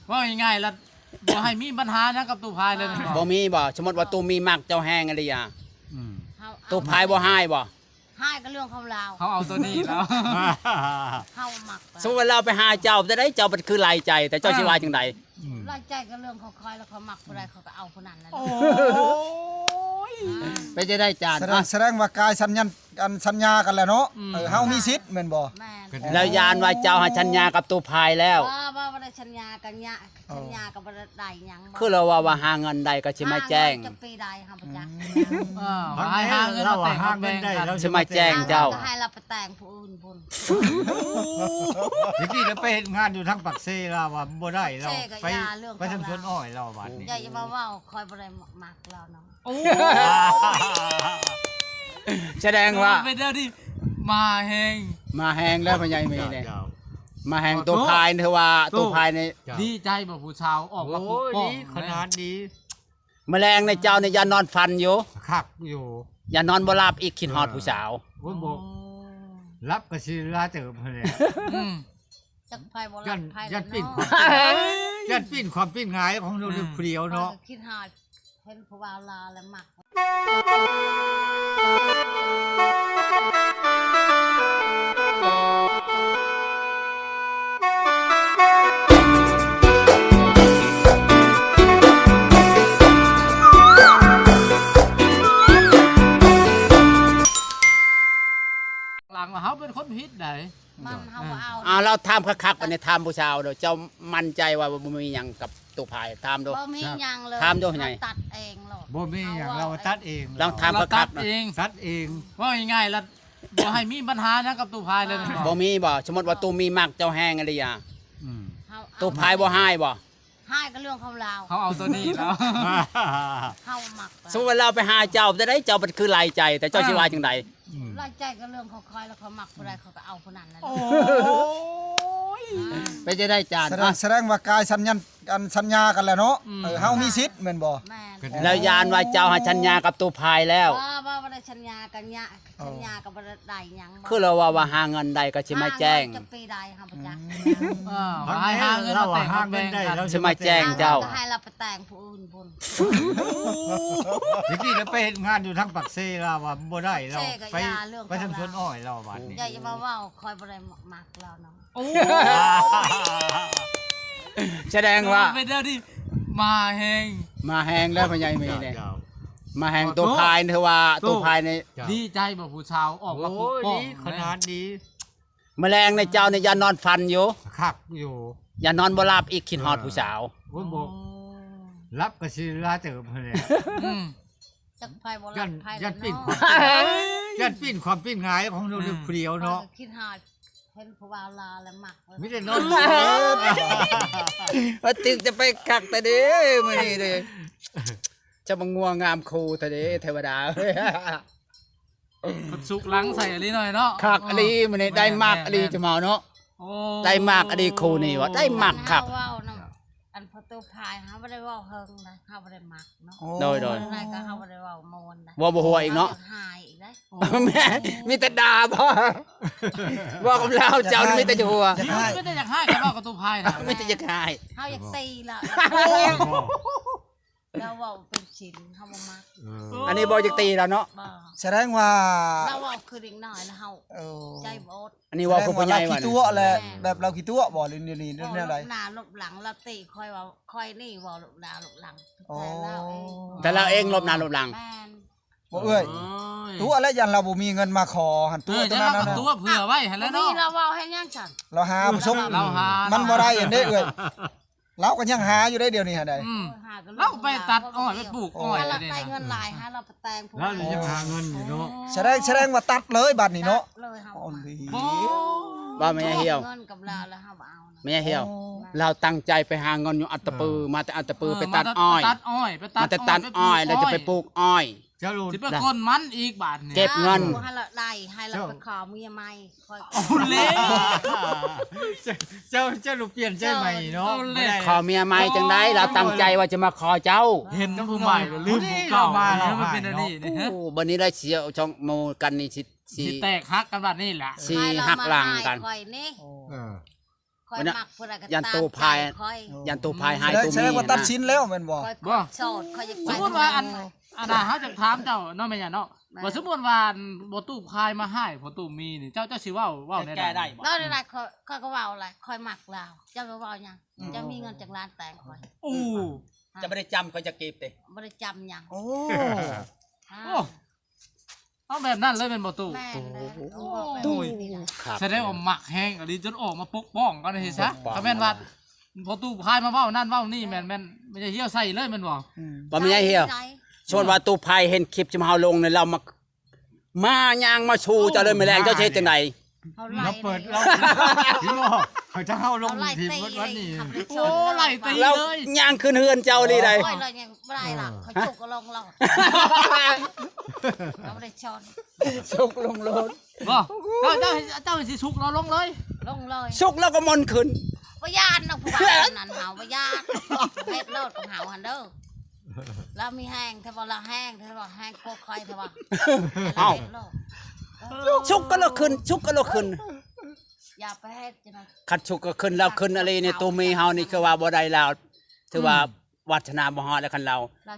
ว่าง่ายๆแล้วบ่ให้มีปัญหานะกับตู้พายเลย บ่มีบ่สมมติว่าตู้มีมักเจ้าแห้งอะไรอ่ะ เขาเอา ตู้พายบ่ให้บ่ ให้ก็เรื่องของเรา เขาเอาตัวนี้แล้ว เขาหมัก สมมติว่าเราไปหาเจ้าจะได้เจ้ามันคือลายใจ แต่เจ้าสิว่าจังได ไล่ใจก็เรื่องของคอยแล้วเขาหมักอะไรเขาก็เอาคนนั้นนั่น โอ้ย ไปจะได้จาน แสดงว่ากายสัญญากันแล้วเนาะเฮามีสิทธิ์แม่นบ่ แม่น แล้วยานว่าเจ้าหาชัญญากับตู้พายแล้ว ว่าได้ชัญญากันยะชัญญากับบ่ได้หยัง คือเราว่าหาเงินใดก็สิมาแจ้ง จะปีใดครับประจักษ์ หายหาเงินเราแต่งกันแบ่งกัน สิมาแจ้งเจ้า ก็ให้เราไปแต่งผู้อื่นพุ่น เมื่อกี้เราไปเฮ็ดงานอยู่ทั้งปักเซลาว่าบ่ได้เราไปทำสวนอ้อยเราบัดนี้ อย่ามาว่าคอยบ่ได้หมักเราเนาะ โอ้ แสดงว่า เป็นเรื่องที่มาแหง มาแห้งแล้วพ่อใหญ่มีเนี่ยมาแห้งตู้พายเถอะว่าตู้พายใน ดีใจบ่ผู้ชาวออกมาปก โอ้ย ป้อง ดีขนาดดี แมลงในเจ้าในยานอนฟันอยู่ คักอยู่ อย่านอนบ่หลับอีกคิดฮอดผู้สาว โอ้ยบ่รับก็สิลาเติบพุ่นแหละ อืม จักไผบ่ ยั รั น บไผ ยันปิ้น เนาะ ยันปิ้นความปิ้นหงายของเราเปรียวเนาะ คิดหาเห็นผู้บ่าวลาแล้วหมัก หลังว่าเขาเป็นคนผิดได้ มันเฮาบ่เอา เราถามคักๆอันนี้ถามผู้สาวเด้อเจ้ามั่นใจว่าบ่มีหยังกับตู้พายถามดู บ่มีหยังเลย ถามดูไง เฮตัดเองหรอก บ่มีหยังเราตัดเอง ลองถาม เรา คั ตั ก ด ๆนะ เอง ตัดเอง ว่าง่ายๆแล้วบ่ให้มีปัญหานะกับตู้พายเลย บ่มีบ่สมมติว่าตู้มีมักเจ้าแห้งอะไรอ่ะ เฮาเอา ตู้พายบ่ให้บ่ ให้ก็เรื่องของเรา เขาเอาตัวนี้แล้ว เฮาหมัก สมมติว่าเราไปหาเจ้าจะได้เจ้ามันคือลายใจ แต่เจ้าสิว่าจังได ไล่ใจก็เรื่องของคอยแล้วเขาหมักอะไรเขาก็เอาคนนั้นนั่น โอ้ย ไปจะได้จาน แสดงว่ากายสัญญากันแล้วเนาะเฮามีสิทธิ์แม่นบ่ แม่น แล้วยานว่าเจ้าหาชัญญากับตู้พายแล้ว ว่าได้ชัญญากันยะชัญญากับบ่ได้หยัง คือเราว่าหาเงินใดก็สิมาแจ้ง จะปีใดครับประจักษ์ หายหาเงินเราแต่งกันแบ่งกัน สิมาแจ้งเจ้า ก็ให้เราไปแต่งผู้อื่นพุ่น เมื่อกี้เราไปเฮ็ดงานอยู่ทั้งปักเซลาว่าบ่ได้เราไปทำสวนอ้อยเราบัดนี้ อย่ามาว่าคอยบ่ได้หมักเราเนาะ โอ้ แสดงว่า เป็นเรื่องที่มาแหง มาแห้งแล้วพ่อใหญ่มีเนี่ยมาแห้งตู้พายเถอะว่าตู้พายใน ดีใจบ่ผู้ชาวออกมาป โอ้ ก ย ป้อง ดีขนาดดี แมลงในเจ้าในยานอนฟันอยู่ คักอยู่ อย่านอนบ่หลับอีกคิดฮอดผู้สาว โอ้ยบ่รับก็สิลาเติบพุ่นแหละ อืม จักไผบ่ ยั รั น บไผ ยันปิ้น เนาะ ยันปิ้นความปิ้นหงายของเราเปรียวเนาะ คิดหาเห็นผู้บ่าวลาแล้วหมัก มิได้นอน ว่าตึกจะไปคักแต่เด้มื้อนี้เด้จะมางัวงามครูแต่เด้เทวดาเอ้ย สุกหลังใส่อะไรหน่อยเนาะ คักอลีมื้อนี้ได้มากอลีจะเมาเนาะ โอ้ ได้มากอลีครูนี่ว่าได้มากคัก เฮาเว้านํอันประตูพายเฮาบ่ได้เว้าเฮิงนะเฮาบ่ได้หมักเนาะ โดย นายก็เฮาบ่ได้เว้ามนนะ ว่าบ่หัวอีกเนาะ หายอีกได้ แม่มีแต่ด่าบ่ว่ากับเราเจ้านี่มีแต่จะหัว ไม่ได้อยากให้กันว่ากับตู้พายนะ มีแต่จะคาย เฮาอยากตีละเราเว้าเป็นศีลเฮาบ่มัก อันนี้บ่จักตีแล้วเนาะ บ่ แสดงว่า เราเว้าคือเด็กน้อยนะเฮา เออ ใจบ่อด อันนี้ว่าผู้ใหญ่ เรา ว่า ขี้ตัวแหละแบบเราขี้ตัวบ่หรือนี่เรื่องอะไร หน้าลบหลังเราตีคอยเว้าคอยนี่เว้าลบหน้าลบหลัง อ๋อ แต่เราเอง แต่เราเองลบหน้าลบหลัง แม่น บ่เอ้ยตัวแล้วยันเราบ่มีเงินมาขอหัน เอ ตัว อ ตั จะ ว รั นั้ บ นน่ะ ตัวเผื่อไว้เห็นแล้ว นี่ เนาะ เราเว้าให้ยังฉัน เราหาบ่สม เราหา มันบ่ได้อันนี้เอ้ยเราก็ยังหาอยู่ได้เดี๋ยวนี้หาได้ อืม หากัน เราไปตัดอ้อยไปปลูกอ้อย ถ้าเรา นี่ ได้ นะ เงินหลายฮะเราไปแต่งผู้ แล้วยังหาเงินอยู่เนาะ แสดงว่าตัดเลยบัดนี้เนาะ เลยเฮา อ๋อดี โอ้ ว่าไม่ให้เหี่ยว เงินกับเราแล้วเฮาบ่เอานะ ไม่ให้เหี่ยว เราตั้งใจไปหาเงินอยู่อัตตปือมาแต่อัตตปือไปตัดอ้อย ตัดอ้อยไปตั มา ด แต่ตัดอ้อยแล้วจะไปปลูกอ้อย เจ้ารู้ สิไปคนมันอีกบาทเนี่ย เก็บเงิน ให้เราได้ให้เราไปขอเมียใหม่คอย เอาเล่ เจ้ารู้เปลี่ยนใจใหม่เนาะไม่ได้ ขอเมียใหม่จังได้เราตั้งใจว่าจะมาขอเจ้า เห็นผู้ใหม่แล้วลืมผู้เก่าเนี่ยมันเป็นอันนี้นี่ฮะ โอ้บันนี้ได้เสียช่องโมกันนี่สิ สิแตกฮักกันบาดนี่แหละ สิหักหลังกัน คอยนี่ เออ ค คอยมักผู้ใดก็ ยันตูพาย คอย ยันตูพายหายตู แส มี ดงว่าตัดสินแล้วแม่นบ่ คอยโสดคอยจะไป สมมุติว่าอันน่ะเฮาจะถามเจ้าเนาะแม่ย่าเนาะว่าสมมุติว่าบ่ตู้พายมาให้บ่ตู้มีนี่เจ้าสิเว้าแน่ แก้ได้บ่ แล้วได้คอยก็เว้าอะไรคอยมักลาวเจ้าก็เว้าหยังจะมีเงินจากร้านแต่งคอย โอ้ จะไม่ได้จำก็จะเก็บเด้ บ่ได้จำหยัง โอ้ อ่า โอ้เอาแบบนั้นเลยเป็นบ่ตู้ แม่นเลย โอ้ โอ้ ย ย ครับ แสดงว่าหมักแห้งอันนี้จนออกมาปกป้องกันเฮ็ดซะ ปกป้อง ถ้าแม่นว่าพอตู้พายมาเว้านั่นเว้านี่แม่นไม่ใช่เหี่ยวใส่เลยแม่นบ่ บ่มีไอ้เหี้ยวชวนว่าตูพายเห็นคลิปจิมเฮาลงเนี่ยเรามาย่างมาชูเจ้าเลยแมลงเจ้าเฮ็ดจังได๋ เขาไล่ เราเปิดเราพี่บ่เขาจะเข้าลง เขาไล่ ทีม ตี วันนี้ ขับรถช โอ้ น ไหลตี เรา เลย ย่างขึ้นเฮือนเจ้าลีได้ โอ้ยเลยยังไม่ได้หรอกเขาจุกก็ลงเราเราไม่ได้ชน สุกลงโลด บ่เจ้าสิสุกเราลงเลย ลงเลย สุกแล้วก็มนขึ้น พยานนะผู้บ่าวนั่นเฮาพยานเฮ็ดโลดของเฮาหันเด้อแล้วมีแห้งถ้าบ่ละแห้งถ้าบ่แห้งโคคอยถ้าบ่ เอ้า ฮ็ดโลด สุกก็แล้วขึ้นสุกก็แล้วขึ้น อย่าไปเฮ็ดจังนั้น คัดสุกก็ขึ้นแล้วขึ้นอะไรนี่ตูมีเฮานี่คือว่าบ่ได้แล้วถือว่าวัฒนาบ่ฮอดแล้วคันเรา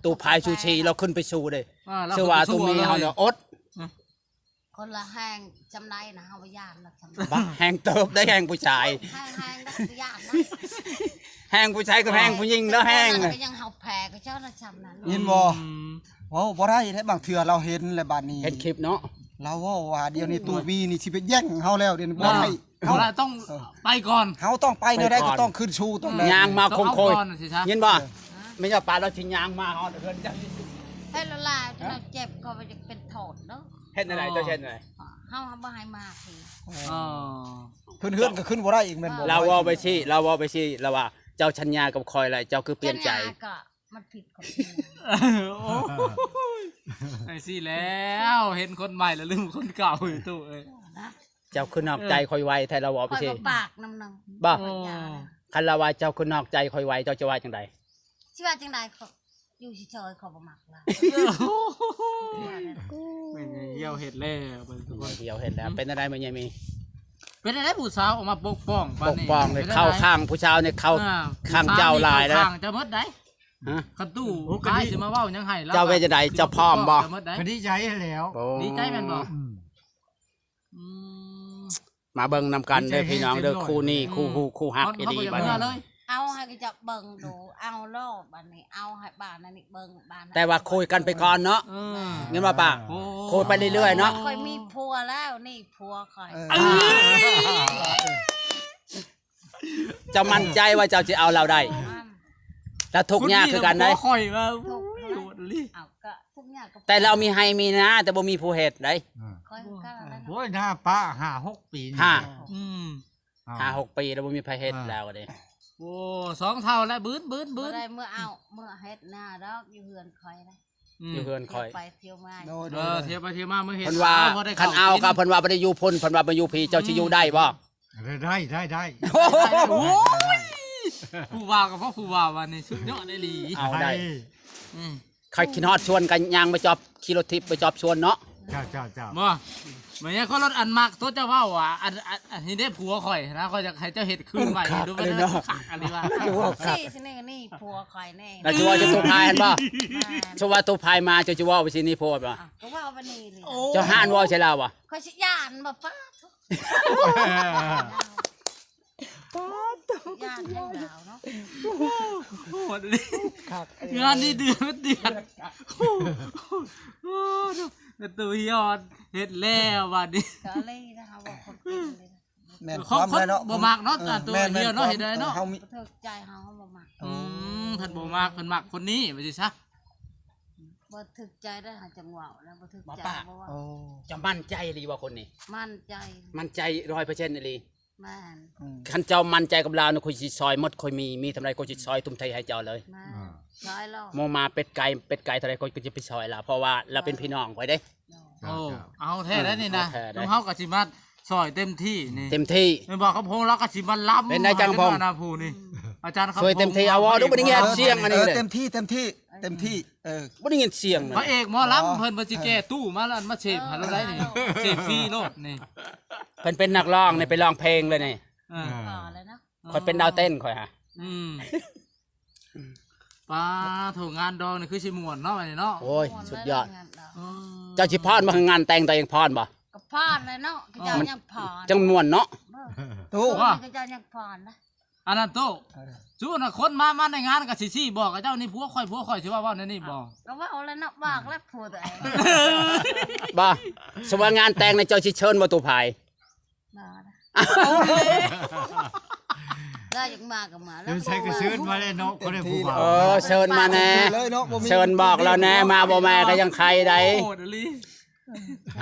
ตูพายชูชีเราขึ้นไปสู้เด้ เรา ชื่อว่าตูมีเฮาเนี่ยอด คนละแห้งจำได้นะเฮาพยานนะจำได้ บ้าแห้งเติบได้แห้งผู้ชาย แห้งนักพยานนะ แห้งผู้ชายกับแห้งผู้หญิงแล้วแห้ง ก็ยังเฮาแพ้ก็เจ้าน่ะจำนั้น ยินบ่เว้าบ่ได้แท้บางเทื่อเราเห็นแล้วบัดนี้ เห็นคลิปเนาะ เราเว้าว่าเดี๋ยวนี้ตู้มีนี่สิไปแย่งเฮาแล้วเดี๋ยวนี้บ่ได้ เอาล่ะต้องไปก่อน เฮาต้องไปเดี๋ยวได้ก็ต้องขึ้นชูต้องได้ ยางมาคง เอา โคย ก่อนสิซะ ยินบ่ไม่ใช่ปลาเราสิยางมาฮอดเฮือนเจ้า ให้ละลายเราเจ็บก็จะเป็นโทษเนาะ เฮ็ดอะไรเจ้าเฮ็ดอะไร เฮาบ่ให้มาที อ๋อ ขึ้นเฮือนก็ขึ้นบ่ได้อีกแม่นบ่ เราเว้าไปสิเราเว้าไปสิเราว่าเจ้าชัญญากับคอยอะไรเจ้าคือเปลี่ยนใจ าก็มันผิดกฎหมาย โอ้ไอ้สิแล้วเห็นคนใหม่แล้วลืมคนเก่าอยู่ตู้เอ้ย นะ เจ้าคือนอกใจคอยไว้แท้เราเว้า ค ไป อย สิ ก็ปากน้ำหนึง บ่ คอยยานะ คันเราว่าเจ้าคือนอกใจคอยไว้เจ้าจะว่าจังได สิว่าจังได๋เขาอยู่เฉยๆเขาบ่มักละ ไม่ใช่เหี่ยวเห็ดแล้วเบิ่งทุกคน เดียวเห็นแล้วเป็นอะไรมันยังมี เป็นอะไรผู้สาวออกมาปกป้อง ปกป้องเลยเข้าข้างผู้ชาวเนี่ยเข้า ข้างเจ้าลายแล้ว ข้างจะหมดได้ ฮะ คันตู้กายสิมาเว้ายังให้แล้ว เจ้าเวจะใดเจ้าพร้อมบ่ จะหมดได้ ก็ดีใจแล้ว ดีใจแม่นบ่ อืม อืม มาเบิ่งนำกันเด้อ ดีใจ พี่น้องเด้อ เต็มร้อย คู่นี้คู่ฮู้คู่ฮักอี เขา ดี บ่อยาก บัด เมื่ นี้ อเลย เอาให้ก็จะเบิ่งดูเอาโลดบัดนี้เอาให้บ้านนั่นนี่เบิ่งบ้านนั้น แต่ว่าคุยกันไปก่อนเนาะ เออ เงินว่าป้า โอ้ คุยไปเรื่อยๆเนาะ คอยมีผัวแล้วนี่ผัวคอย เออ เจ้ามั่นใจว่าเจ้าจะเอาเราได้ มัน แล้วทุกข์ยากคือกันได้ คอยว่า ทุกข์ โดดลิ เอาก็ทุกอย่างก็ แต่เรามีให้มีนะแต่บ่มีผู้เฮ็ดได้ คอยก็อะไรนะ โอ้ยหน้าป้า5-6 ปีนี่ ห้า อืม 5-6 ปีแล้วบ่มีผู้เฮ็ดแล้วก็ดิ โอ้สองเท่าแล้วบื้น เมื่อได้เมื่อเอาเมื่อเฮ็ดหน้าดอกอยู่เฮือนคอยนะ อยู่เฮือนคอย ไปเที่ยวมา โดย เออเทียบไปเทียบมาเมื่อเห็น เพิ่นว่า บ่ได้ คันเอา กิ ก็เพิ่นว่าบ่ได้อยู่พุ่นเพิ่นว่าบ่อยู่พี่เจ้าสิอยู่ได้บ่ ได้ โอ้โห ผู้ว่ากับพ่อผู้ว่าวันนี้สุดยอดเลยหลี เอาได้ อืม ใครคิดฮอดชวนกันย่างไปจอบขี่รถทิพย์ไปจอบชวนเนาะ เจ้า บ่เหมือนเขารถอันมากตัวเจ้าว่าว่ะอันนี้ได้ผัวข่อยนะข่อยจะให้เจ้าเฮ็ดคืนใหม่ดูมันได้คักอันนี้ว่า สี่สินี่ผัวคอยแน่ แล้วจะว่าจะตัวพายเห็นบ่ มา จะว่าตัวพายมาจะว่าไปสินี่โพดบ่ อ่ะก็ว่าวันนี้เลย เจ้าห้านว่าใช่แล้วบ่ คอยชิยานมาป้าทุกยานยังดาวเนาะ หมดเลยงานนี้เดือนโอ้ตัวเฮียอนเฮ็ดแล้วบัดนี้ ก็เลยนะคะว่าคนเป็นเลยนะ แม่นความได้เนาะ บ่มักเนาะตัวเดียวเนาะเห็นได้เนาะ เฮามี บ่ถูกใจเฮาบ่มัก เพิ่นบ่มักเพิ่นมักคนนี้ว่าสิซะ บ่ถูกใจได้หาจังหวะแล้วบ่ถูกใจเพราะว่า โอ้ จะมั่นใจหรือว่าคนนี้ มั่นใจ มั่นใจ 100%อีหลี แม่น คันเจ้ามั่นใจกับเราเนี่ยคุยสิซอยหมดคุยมีทำไรก็สิซอยตุ้มไทยให้เจ้าเลย แม่นร้อยแล้ว โมมาเป็ดไก่เท่าไรก็จะไปซอยละเพราะว่าเราเป็นพี่น้องไว้เด้ โอ้เอาแท้แล้วนี่นะ เอาแท้ได้ ต้องเฮาก็สิมาซอยเต็มที่นี่ เต็มที่ แม่นบอกเขาพงแล้วก็สิมาล้ำ เป็นได้จังพง นาผู้นี่อาจารย์เขา ช่วยเต็มที่เอาวะดูบ่ได้แง่เสียงอันนี้เลย เต็มที่เต็มที่บ่ได้ยินเสียงเลย พระเอกหมอลำเพิ่นบ่สิแก้ตู้มาแล้วมาเสพหาเราได้นี่เสพฟรีโลดนี่ เพิ่นเป็นนักร้องเนี่ยไปร้องเพลงเลยนี่ เออ ต่อเลยเนาะ เอ ข่อยเป็นดาวเต้นข่อยฮะ ป้าถูกงานดองนี่คือสิม่วนเนาะอันนี้เนาะ โอ้ยสุดยอด เออ เจ้าสิพรบ่งานแต่งตัวเองพรบ่ ก็พรเลยเนาะก็เจ้ายังพร จังม่วนเนาะ ตู้ ก็เจ้ายังพรนะ อันนั้นโตจูน่ะคนมาในงานก็สิบอกกับเจ้านี่ผัวข่อยสิว่าในนี่บ่ ก็ว่าเอาแล้วเนาะบอกแล้วพูดตัวเอง บ่สมมุติว่างานแต่งในเจ้าสิเชิญบ่ตู่ภาย มาได้ยังมาก็มาแล้ เดี๋ยว วใช้กระชื้นมาเลยเนาะก็ได้ผู้บ่าว เชิญมาแน่ เลยเนาะบ่มี เชิญบอกเราแน่มาบ่มาก็ยังใครใด โอ้ดลี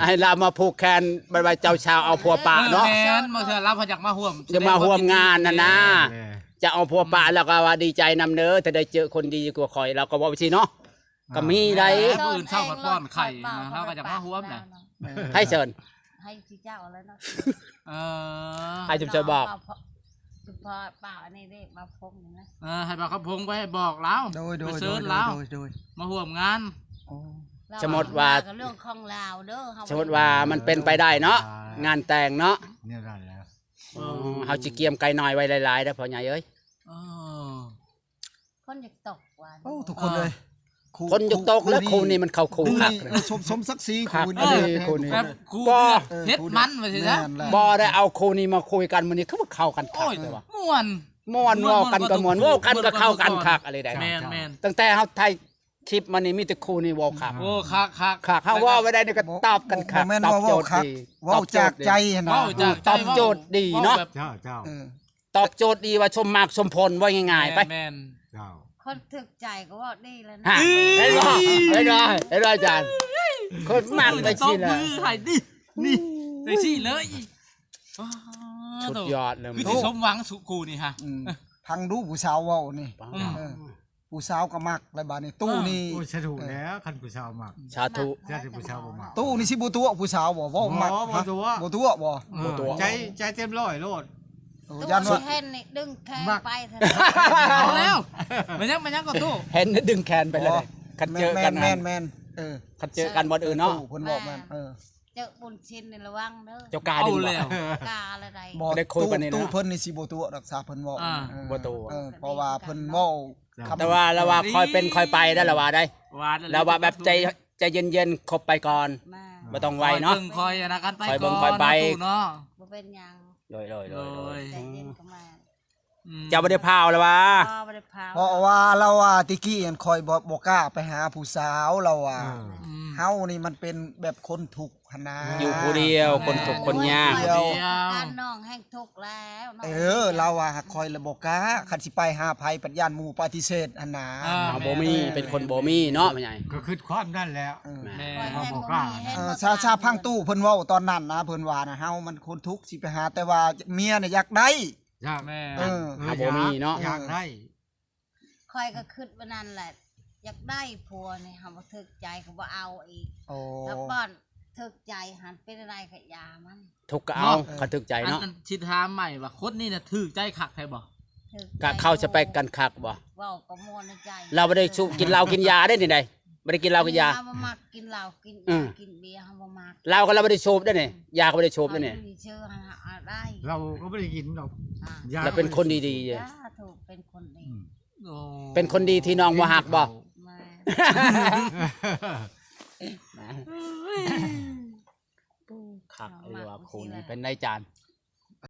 ให้เรามาผูกแขนบายเจ้าชาวเอาผัวป่าเนาะ แม่นบ่เชื่อรับพยักมาร่วม จะมาร่วมงานนะ เออ จะเอาผัวป่าแล้วก็ว่าดีใจนำเด้อถ้าได้เจอคนดีกว่าข่อยเราก็บอกไปสิเนาะก็มีได้ ผู้อื่นเข้ามาป้อนไข่นะเราก็จะมาร่วมน่ะ ให้เชิญ ให้พี่เจ้าแล้วเนาะ เออ ให้จุ๊บเชิญบอก พอเปล่าอันนี้ได้มาพบนะ ให้บอกเขาพงไปให้บอกเรา โดย ไปเชิญเรา โดย มาร่วมงาน โอ้ สมมุติว่า เรื่องของลาวเด้อ สมมติว่ามันเป็นไปได้เนาะงานแต่งเนาะ เนี่ยนั่นแหล้ว เฮาสิเกียมไก่น้อยไว้หลายๆเด้อพ่อใหญ่เอ้ย เออ คนอยากตกวัน โอ้ทุกคนเลย คนยุกตกแล้วครูนี่มันเข้าครู คู่ คัก นี่ เลย สมศักดิ์ศรี คัก คู่ อัน นี่ นี้ครูนี่ แบบครู บ่ เฮ็ดมันไปสิซะ แม่นแหละ บ่ได้เอาครูนี่มาคุยกันมื้อนี้คือว่าเข้ากันคั โอ้ ก ย เลยว่ะ ม่วน ม่วนเว้ากันก็ม่วนเว้ากันก็เข้ากันคักอะไรได้ แม่น ตั้งแต่เฮาถ่ายคลิปมานี่มีแต่ครูนี่เว้าคัก โอ้คัก คักเฮาเว้าไว้ได้นี่ก็ตอบกันคัก บ่แม่น ตอบ ว่า โจ เว้า ทย์ คัก ดี เว้าจากใจหั่นนะ เว้าจากใจ ตอบโจทย์ดีเนาะ แบบ เจ้าเจ้า เออ ตอบโจทย์ดีว่าชมมากชมพลว่าง่ายๆไป แม่น เจ้า คนถึกใจก็ว่าดีแล้วนะ ฮะเห็นบ่เห็นบ่อาจารย์คนมากไป ต สิ บ ล่ะ มือให้ดินี่จังซี่เลย สุดยอดเลย คือสิสมหวังสุกูนี่ฮะ อืมพังดูผู้สาวเว้านี่ อืม เออผู้สาวก็มักแล้วบัดนี้ตู้นี่ โอ้ยสะดุแล้วคันผู้สาวมาก สาธุ แท้ที่ผู้สาวบ่มาก ตู้นี่สิบ่ตัวผู้สาวบ่เว้ามัก บ่ตัว บ่ตัวบ่ บ่ตัว ใจเต็มร้อยโลด โอ้ ตัว ยันว่า ที่เห็นนี่ดึงแขน มัก ไปเถอะ เอาแล้วมันยังก็ตู้ เห็นดึงแขนไปเลยคันเจอกัน แม่นเออ คันเจอกันบ่อื่นเนาะ ตู้เพิ่นบอกแม่นเออ เจอบุญชินในระวังเด้อ เจ้ากา เอา ดึงบ่ แล้ว กาอะไรใด บ่ ได้คุยกันนี่นะ ตู้เพิ่นนี่สิบ่ตัวรักษาเพิ่นเว้า อ่า เออ บ่ตัว เออเพราะว่าเพิ่นเว้าคำ แต่ว่าเราว่าคอยเป็นคอยไปได้ละว่าได้ วาด เราว่าแบบใจเย็นๆคบไปก่อน มา บ่ต้องไวเนาะ คอยนะกันไป คอยเบิ่งคอยไป เนาะ บ่เป็นหยัง โดย ใจเย็นก็มา เจ้าบ่ได้พาวแล้วว่า พ่อบ่ได้พา เพราะว่าเราว่าติกี้อันคอยบ่กล้าไปหาผู้สาวเราว่า เฮานี่มันเป็นแบบคนทุกข์หั่นนะ อยู่ผู้เดียวคนทุกข์คนยาก เดียว การน้องแห้งทุกข์แล้วน้ง เราว่าคอยละบ่กล้าคันสิไปหาภัยปัญญานหมู่ปฏิเสธหั่นนะ บ่มีเป็นคนบ่มีเนาะแม่ใหญ่ ก็คือความนั่นแล้ว แม่ คอยแห้ง บ่กล้า แห้ง ชาพังตู้เพิ่นเว้าตอนนั้นนะเพิ่นว่านะเฮามันคนทุกข์สิไปหาแต่ว่าเมียน่ะอยากได้ อยาก แม่ เออ หาบ่มีเนาะ อยากได้ คอยก็คิดว่านั่นแหละ อยากได้ผัวนี่หาบ่ถึกใจก็บ่เอาอีก โอ้ แล้วป้อนถึกใจหันเป็นอะไรก็ยามัน ทุกข์ก็เอาคันถึกใจเนาะ อันชิถามใหม่ว่าคนนี่น่ะถือใจคักแท้บ่ ถึกใจ ก็เข้าสเปคกันคักบ่ เว้าก็ม่วนในใจ เราบ่ได้สูบกินเหล้ากินยาได้นี่ใดบ่ได้กินเหล้ากินยา เฮบ่มักกินเหล้ากิน อืม กินเบียร์เฮาบ่มัก เราก็เราบ่ได้สูบได้นี่ยาก็บ่ได้สูบได้นี่ เอาอยู่เชื่อหาได้ เราก็ไม่ได้กินหรอก อ่า ยา เราเป็นคนดีๆ จ้าถูกเป็นคนดี โอ้ เป็นคนดีที่น้องบ่ฮักบ่ มา คักเลยว่าครูนี่เป็นนายจาน